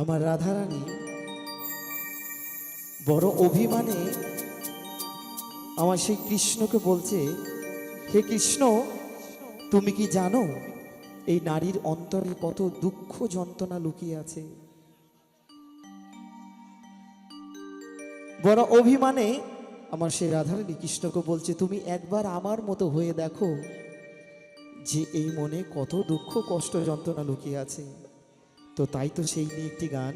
আমার রাধারানী বড় অভিমানে আমার সেই কৃষ্ণকে বলছে, হে কৃষ্ণ, তুমি কি জানো এই নারীর অন্তরে কত দুঃখ যন্ত্রণা লুকিয়ে আছে? বড় অভিমানে আমার সেই রাধারানী কৃষ্ণকে বলছে, তুমি একবার আমার মতো হয়ে দেখো যে এই মনে কত দুঃখ কষ্ট যন্ত্রণা লুকিয়ে আছে। তো তাই তো সেই নিয়ে একটি গান।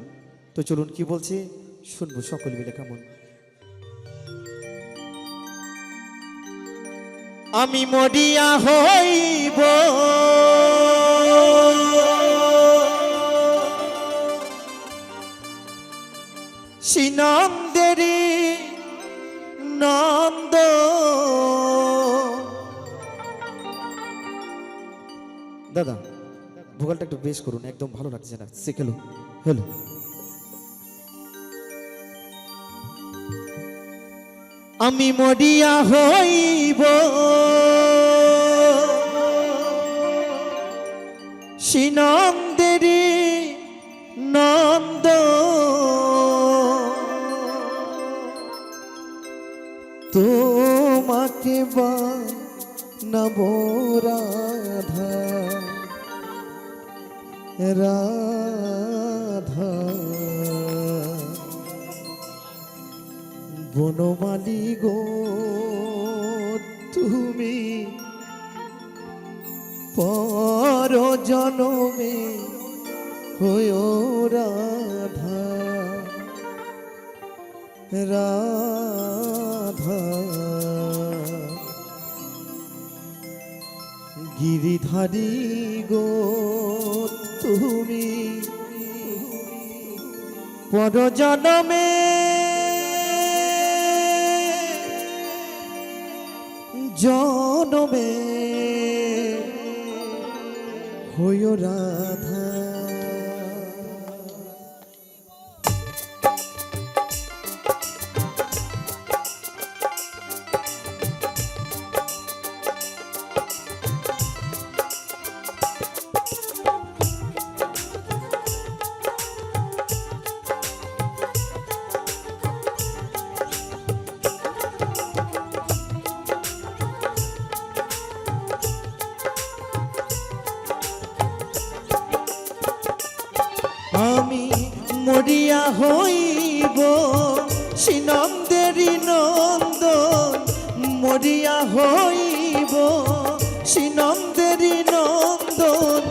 তো চলুন কি বলছে শুনবো সকল মিলে। কেমন? আমি মরিয়া হইব শ্রীনন্দেরি নন্দ, দাদা ভোকালটা একটু বেশ করুন, একদম ভালো লাগছে না। সেকেলো হ্যালো। আমি মরিয়া হইব শ্রীনন্দেরি নন্দ, তোমাকে বানাবো রাধা রাধা, বনমালী গো তুমি পর জনমে হয়ো রাধা রাধা, গিরিধারী গো তুমি পর জনমে জনমে হয়ো রাধা। আমি মরিয়া হইব শ্রীনন্দেরি নন্দন, মরিয়া হইব শ্রীনন্দেরি নন্দন,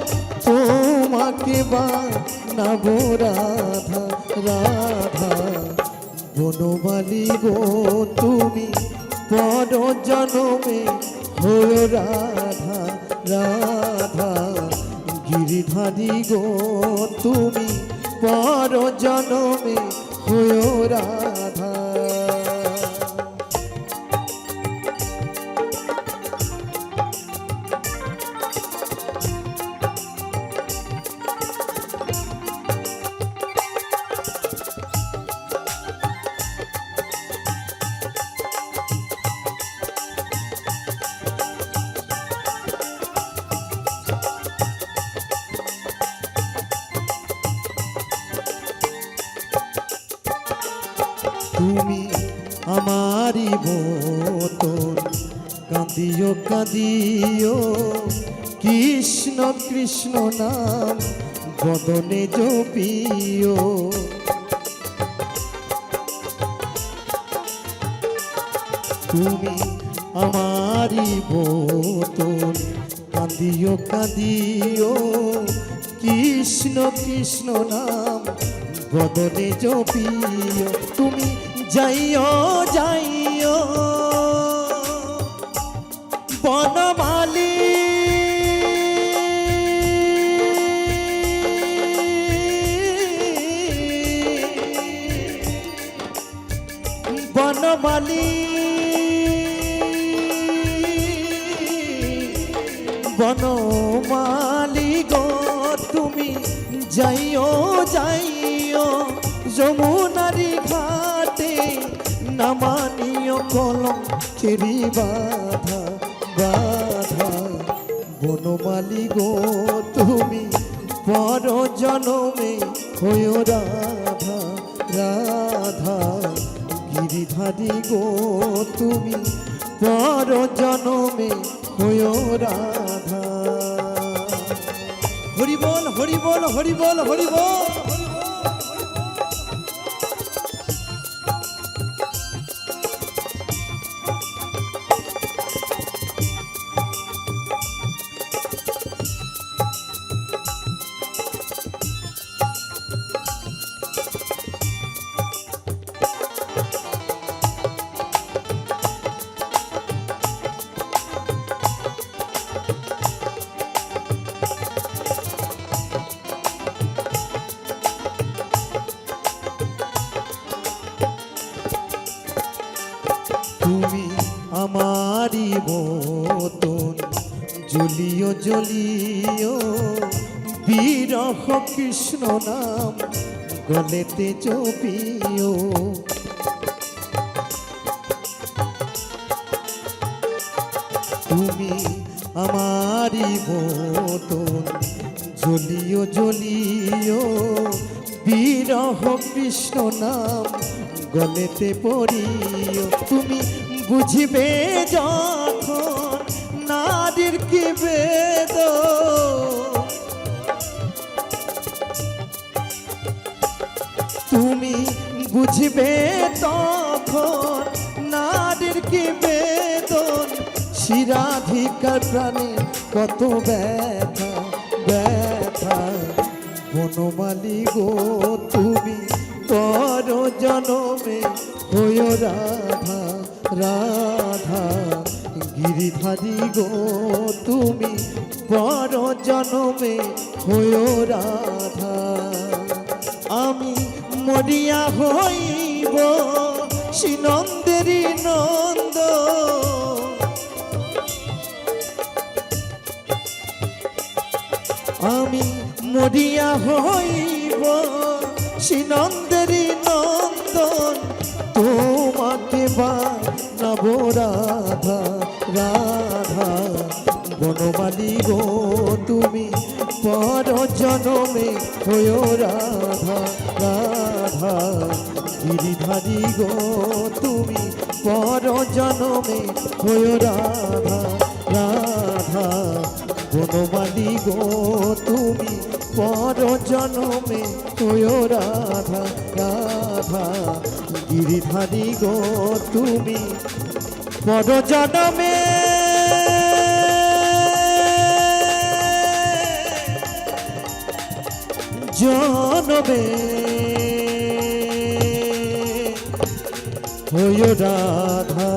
তোমাকে বানাবো রাধা রাধা, বনমালী গো তুমি পর জনমে হয়ো রাধা রাধা, গিরিধারী গো তুমি পর জনমে হয়ো রাধা। তুমি আমারি মতন কাঁদিও কাঁদিও, কৃষ্ণ কৃষ্ণ নাম বদনে জপিও, তুমি আমারি মতন কাঁদিও কাঁদিও, কৃষ্ণ কৃষ্ণ নাম বদনে জপিও, তুমি যাইও যাইও বনমালী, বনমালী বনমালী গো তুমি যাইও যাইও যমুনারি ঘাটে, নামানিও কলঙ্কেরি বাধা বাধা, বনমালী গো তুমি পর জনমে হয়ে রাধা রাধা গিরিধারী গো তুমি পর জনমে হয়ে রাধা। হরি বল হরি বল হরি বল হরি বল। তুমি আমারি মতন জ্বলিও জ্বলিও বিরহ কৃষ্ণ নাম গলেতে জপিও। তুমি আমারি মতন জ্বলিও জ্বলিও বিরহ কৃষ্ণ নাম গলেতে পড়িও। তুমি বুঝিবে যখন নারীর কি বেদ, তুমি বুঝিবে তখন নারীর কি বেদন। শিরাধিকার প্রাণে কত ব্যথা ব্যথা। বনমালী গো তুমি পর জনমে হয়ে রাধা রাধা গিরিধারী গো তুমি পর জনমে হয়ে রাধা। আমি মরিয়া হইব শ্রীনন্দেরই নন্দ, আমি মরিয়া হইব শ্রীনন্দেরই নন্দন। তোমাকে বানাব রাধা রাধা বনমালী গো তুমি পর জনমে হয়ে রাধা রাধা গিরিধারী গো তুমি পর জনমে হয়ে রাধা রাধা বনমালী গো তুমি পর জনমে হয়ে রাধা রাধা গিরিধারী গো তুমি পর জনমে জনমে হয়ে রাধা।